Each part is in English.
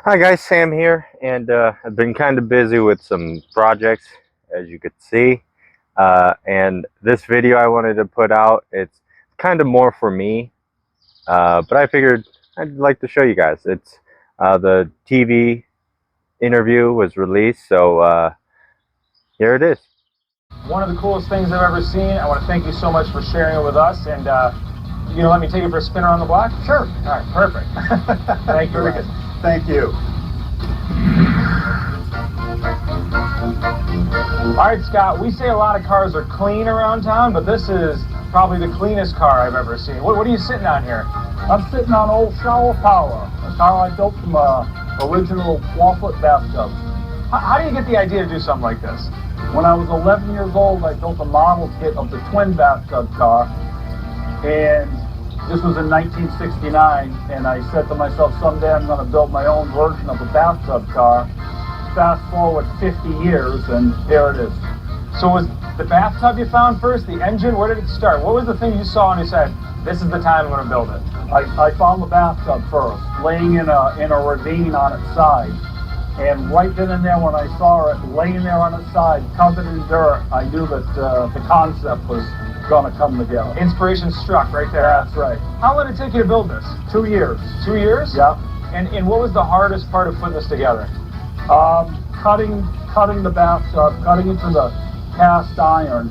Hi guys, Sam here, and I've been kind of busy with some projects, as you could see. And this video I wanted to put out, it's kind of more for me, but I figured I'd like to show you guys. It's the TV interview was released, so here it is. One of the coolest things I've ever seen. I want to thank you so much for sharing it with us, and you gonna let me take it for a spin around the block? Sure. All right, perfect. Thank you. Very good. Thank you. All right, Scott, we say a lot of cars are clean around town, but this is probably the cleanest car I've ever seen. What are you sitting on here? I'm sitting on old Shower Power, a car I built from a original 4-foot bathtub. How do you get the idea to do something like this? When I was 11 years old, I built a model kit of the twin bathtub car, and this was in 1969, and I said to myself, someday I'm going to build my own version of a bathtub car. Fast forward 50 years, and here it is. So was the bathtub you found first, the engine? Where did it start? What was the thing you saw and you said, this is the time I'm going to build it? I found the bathtub first, laying in a ravine on its side. And right then and there, when I saw it laying there on its side, covered in dirt, I knew that the concept was going to come together. Inspiration struck right there. That's right. How long did it take you to build this? 2 years. 2 years? Yeah. And what was the hardest part of putting this together? Cutting the bathtub, cutting into the cast iron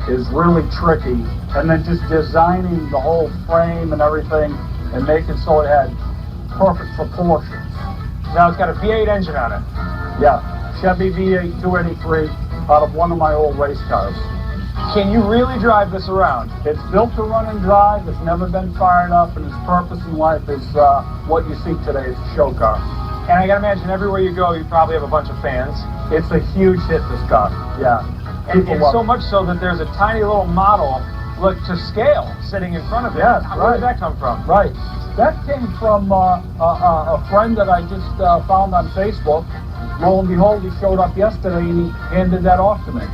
is really tricky. And then just designing the whole frame and everything and making so it had perfect proportions. Now it's got a V8 engine on it. Yeah, Chevy V8 283 out of one of my old race cars. Can you really drive this around? It's built to run and drive. It's never been fired up, and its purpose in life is what you see today. It's a show car. And I gotta imagine everywhere you go, you probably have a bunch of fans. It's a huge hit, this car. Yeah. And so much so that there's a tiny little model, look, to scale, sitting in front of it. Yeah, Where did that come from? Right. That came from a friend that I just found on Facebook. Lo and behold, he showed up yesterday and he handed that off to me.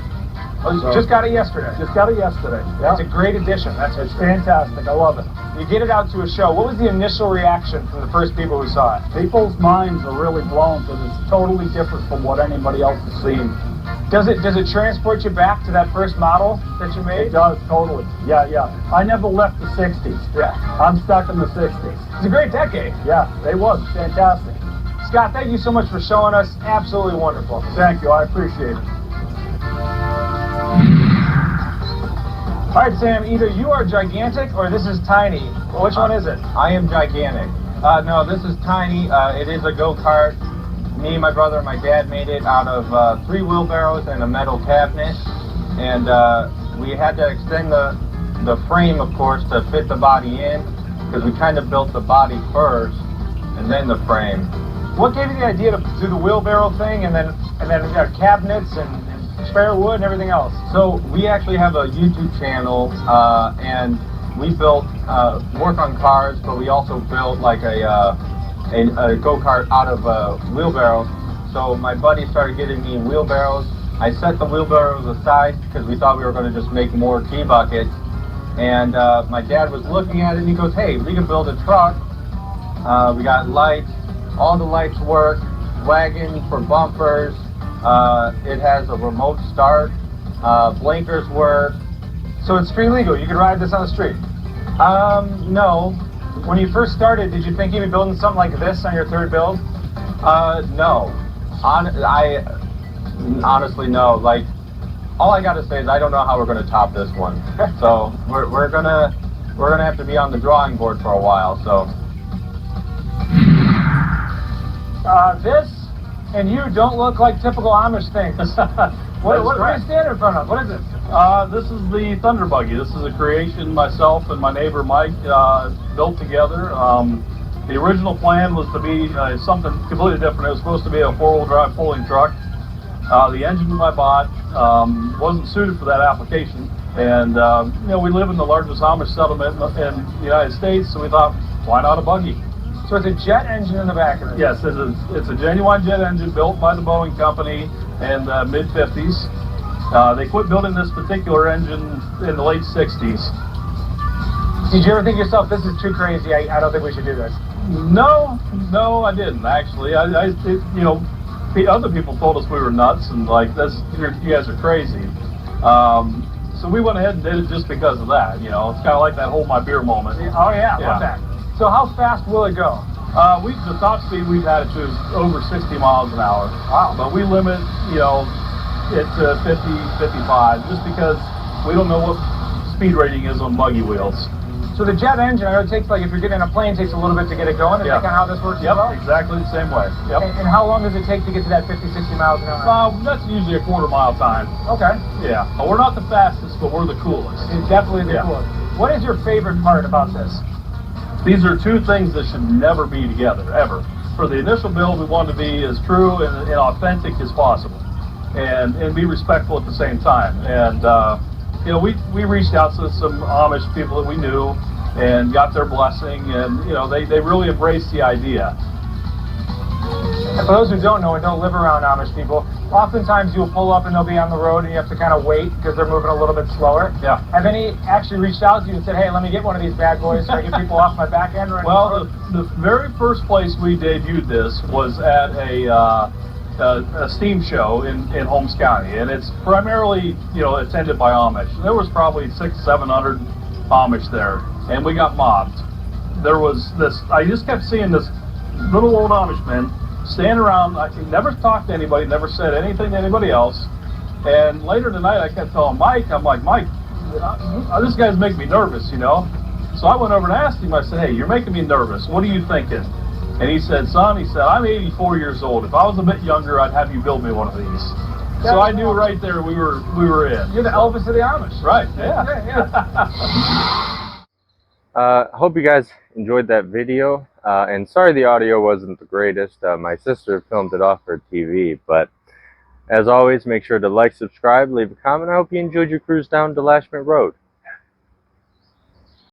Oh, so, just got it yesterday? Just got it yesterday. Yeah. It's a great addition. It's fantastic. I love it. You get it out to a show. What was the initial reaction from the first people who saw it? People's minds are really blown because it's totally different from what anybody else has seen. Does it transport you back to that first model that you made? It does, totally. Yeah. I never left the 60s. Yeah. I'm stuck in the 60s. It's a great decade. Yeah, it was fantastic. Scott, thank you so much for showing us. Absolutely wonderful. Thank you. I appreciate it. All right, Sam, either you are gigantic or this is tiny. Well, which one is it? I am gigantic. No, this is tiny. It is a go-kart. Me, my brother, and my dad made it out of 3 wheelbarrows and a metal cabinet. And we had to extend the frame, of course, to fit the body in, because we kind of built the body first and then the frame. What gave you the idea to do the wheelbarrow thing and then we got cabinets and spare wood and everything else? So we actually have a YouTube channel, and we built work on cars, but we also built like a go-kart out of wheelbarrows. So my buddy started getting me wheelbarrows. I set the wheelbarrows aside because we thought we were going to just make more key buckets. And my dad was looking at it and he goes, hey, we can build a truck. We got lights, all the lights work, wagon for bumpers. It has a remote start, blinkers work. So it's free legal, you can ride this on the street? No. When you first started, did you think you'd be building something like this on your third build? No. I honestly no. Like, all I gotta say is I don't know how we're gonna top this one. So we're gonna have to be on the drawing board for a while. So this and you don't look like typical Amish things. What are you standing in front of? What is it? This is the Thunder Buggy. This is a creation myself and my neighbor Mike built together. The original plan was to be something completely different. It was supposed to be a 4-wheel drive pulling truck. The engine I bought wasn't suited for that application. And we live in the largest Amish settlement in the United States, so we thought, why not a buggy? So it's a jet engine in the back of it? Yes, it's a genuine jet engine built by the Boeing company in the mid-50s. They quit building this particular engine in the late 60s. Did you ever think to yourself, this is too crazy, I don't think we should do this? No, I didn't actually. You know, other people told us we were nuts and like this, you guys are crazy. So we went ahead and did it just because of that. You know, it's kind of like that hold my beer moment. Oh yeah, love that. So how fast will it go? The top speed we've had it to is over 60 miles an hour. Wow. But we limit, you know, it to 50, 55, just because we don't know what speed rating is on buggy wheels. So the jet engine, I know it takes, like, if you're getting in a plane, it takes a little bit to get it going. Is that kind of how this works as well? Exactly the same way. Yep. And how long does it take to get to that 50, 60 miles an hour? That's usually a quarter-mile time. Okay. Yeah. We're not the fastest, but we're the coolest. It's definitely the coolest. What is your favorite part about this? These are two things that should never be together, ever. For the initial build, we wanted to be as true and authentic as possible, and be respectful at the same time. And you know, we reached out to some Amish people that we knew and got their blessing, and you know, they really embraced the idea. And for those who don't know and don't live around Amish people, oftentimes you'll pull up and they'll be on the road and you have to kind of wait because they're moving a little bit slower. Yeah. Have any actually reached out to you and said, hey, let me get one of these bad boys so I get people off my back end? Well, the very first place we debuted this was at a steam show in Holmes County, and it's primarily, you know, attended by Amish. There was probably 600-700 Amish there, and we got mobbed. There was this, I just kept seeing this little old Amish man standing around. I never talked to anybody, never said anything to anybody else. And later tonight, I kept telling Mike, I'm like, Mike, this guy's making me nervous, you know? So I went over and asked him, I said, hey, you're making me nervous. What are you thinking? And he said, son, he said, I'm 84 years old. If I was a bit younger, I'd have you build me one of these. So I knew right there we were in. You're the Elvis of the Amish. Right, yeah. Hope you guys enjoyed that video, and sorry the audio wasn't the greatest. My sister filmed it off her TV, but as always, make sure to like, subscribe, leave a comment. I hope you enjoyed your cruise down to Lashman Road.